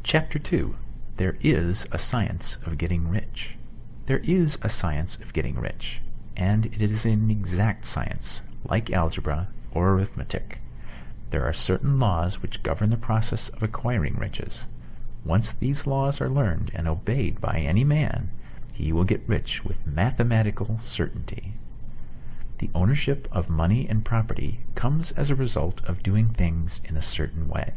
Chapter 2. There is a science of getting rich. There is a science of getting rich, and it is an exact science, like algebra or arithmetic. There are certain laws which govern the process of acquiring riches. Once these laws are learned and obeyed by any man, he will get rich with mathematical certainty. The ownership of money and property comes as a result of doing things in a certain way.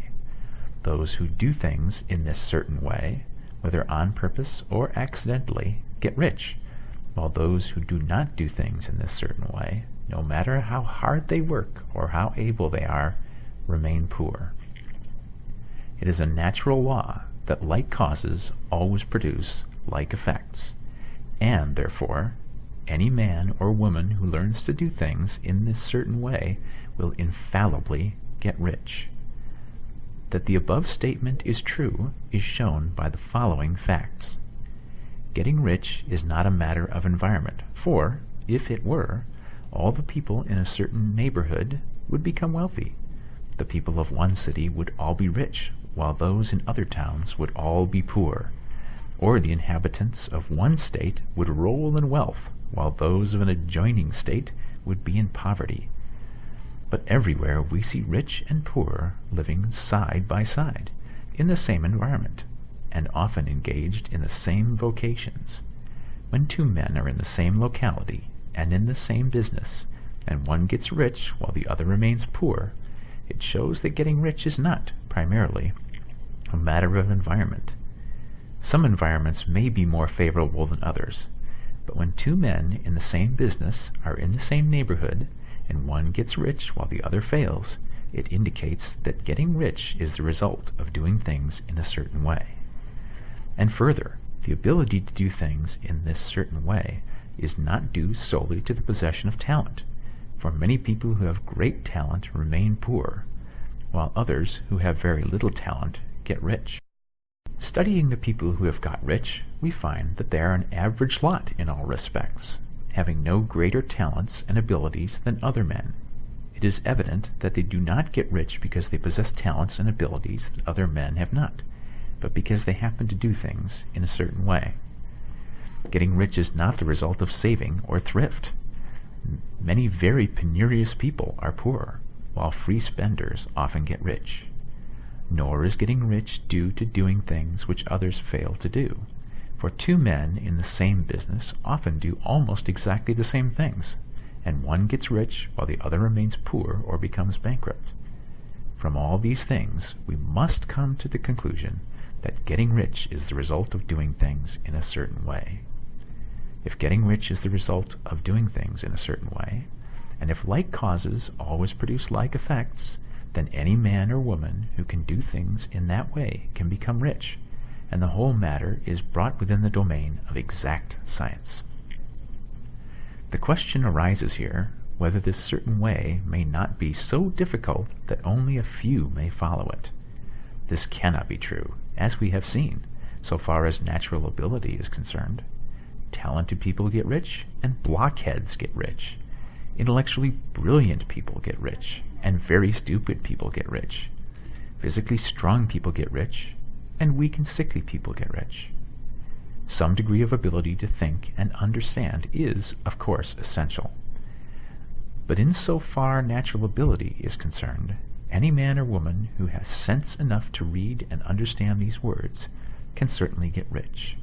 Those who do things in this certain way, whether on purpose or accidentally, get rich, while those who do not do things in this certain way, no matter how hard they work or how able they are, remain poor. It is a natural law that like causes always produce like effects, and therefore any man or woman who learns to do things in this certain way will infallibly get rich. That the above statement is true is shown by the following facts. Getting rich is not a matter of environment, for, if it were, all the people in a certain neighborhood would become wealthy. The people of one city would all be rich, while those in other towns would all be poor. Or the inhabitants of one state would roll in wealth, while those of an adjoining state would be in poverty. But everywhere we see rich and poor living side by side, in the same environment, and often engaged in the same vocations. When two men are in the same locality, and in the same business, and one gets rich while the other remains poor, it shows that getting rich is not, primarily, a matter of environment. Some environments may be more favorable than others, but when two men in the same business are in the same neighborhood, and one gets rich while the other fails, it indicates that getting rich is the result of doing things in a certain way. And further, the ability to do things in this certain way is not due solely to the possession of talent, for many people who have great talent remain poor, while others who have very little talent get rich. Studying the people who have got rich, we find that they are an average lot in all respects, having no greater talents and abilities than other men. It is evident that they do not get rich because they possess talents and abilities that other men have not, but because they happen to do things in a certain way. Getting rich is not the result of saving or thrift. Many very penurious people are poor, while free spenders often get rich. Nor is getting rich due to doing things which others fail to do, for two men in the same business often do almost exactly the same things, and one gets rich while the other remains poor or becomes bankrupt. From all these things, we must come to the conclusion that getting rich is the result of doing things in a certain way. If getting rich is the result of doing things in a certain way, and if like causes always produce like effects, then any man or woman who can do things in that way can become rich, and the whole matter is brought within the domain of exact science. The question arises here whether this certain way may not be so difficult that only a few may follow it. This cannot be true, as we have seen, so far as natural ability is concerned. Talented people get rich, and blockheads get rich. Intellectually brilliant people get rich, and very stupid people get rich. Physically strong people get rich, and weak and sickly people get rich. Some degree of ability to think and understand is, of course, essential. But in so far natural ability is concerned, any man or woman who has sense enough to read and understand these words can certainly get rich.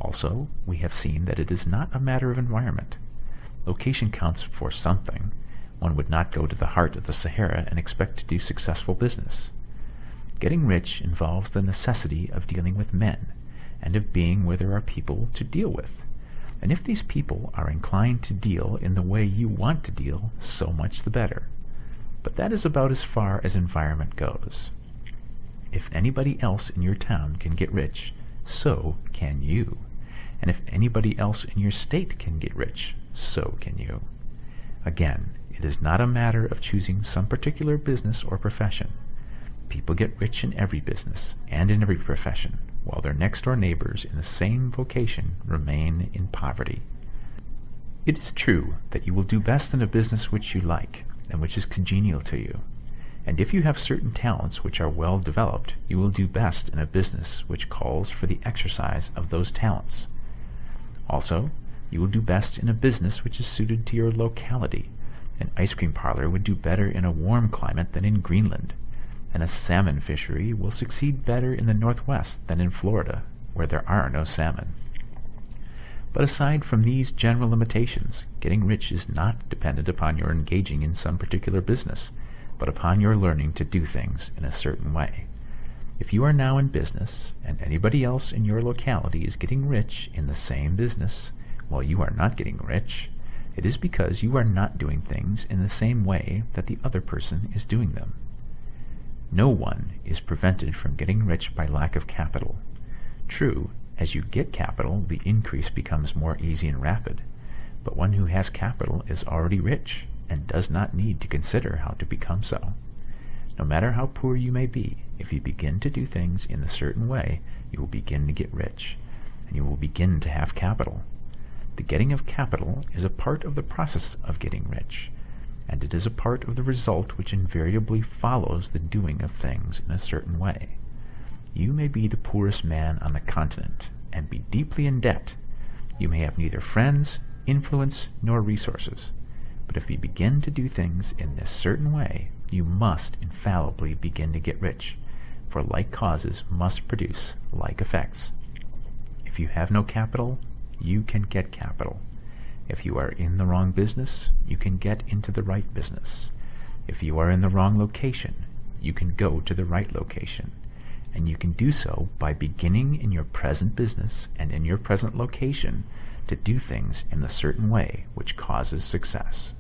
Also, we have seen that it is not a matter of environment. Location counts for something. One would not go to the heart of the Sahara and expect to do successful business. Getting rich involves the necessity of dealing with men, and of being where there are people to deal with. And if these people are inclined to deal in the way you want to deal, so much the better. But that is about as far as environment goes. If anybody else in your town can get rich, so can you. And if anybody else in your state can get rich, so can you. Again, it is not a matter of choosing some particular business or profession. People get rich in every business and in every profession, while their next-door neighbors in the same vocation remain in poverty. It is true that you will do best in a business which you like, and which is congenial to you. And if you have certain talents which are well developed, you will do best in a business which calls for the exercise of those talents. Also, you will do best in a business which is suited to your locality. An ice cream parlor would do better in a warm climate than in Greenland, and a salmon fishery will succeed better in the Northwest than in Florida, where there are no salmon. But aside from these general limitations, getting rich is not dependent upon your engaging in some particular business, but upon your learning to do things in a certain way. If you are now in business, and anybody else in your locality is getting rich in the same business, while you are not getting rich, it is because you are not doing things in the same way that the other person is doing them. No one is prevented from getting rich by lack of capital. True, as you get capital, the increase becomes more easy and rapid, but one who has capital is already rich and does not need to consider how to become so. No matter how poor you may be, if you begin to do things in a certain way, you will begin to get rich, and you will begin to have capital. The getting of capital is a part of the process of getting rich, and it is a part of the result which invariably follows the doing of things in a certain way. You may be the poorest man on the continent, and be deeply in debt. You may have neither friends, influence, nor resources. But if you begin to do things in this certain way, you must infallibly begin to get rich, for like causes must produce like effects. If you have no capital, you can get capital. If you are in the wrong business, you can get into the right business. If you are in the wrong location, you can go to the right location. And you can do so by beginning in your present business and in your present location to do things in the certain way which causes success.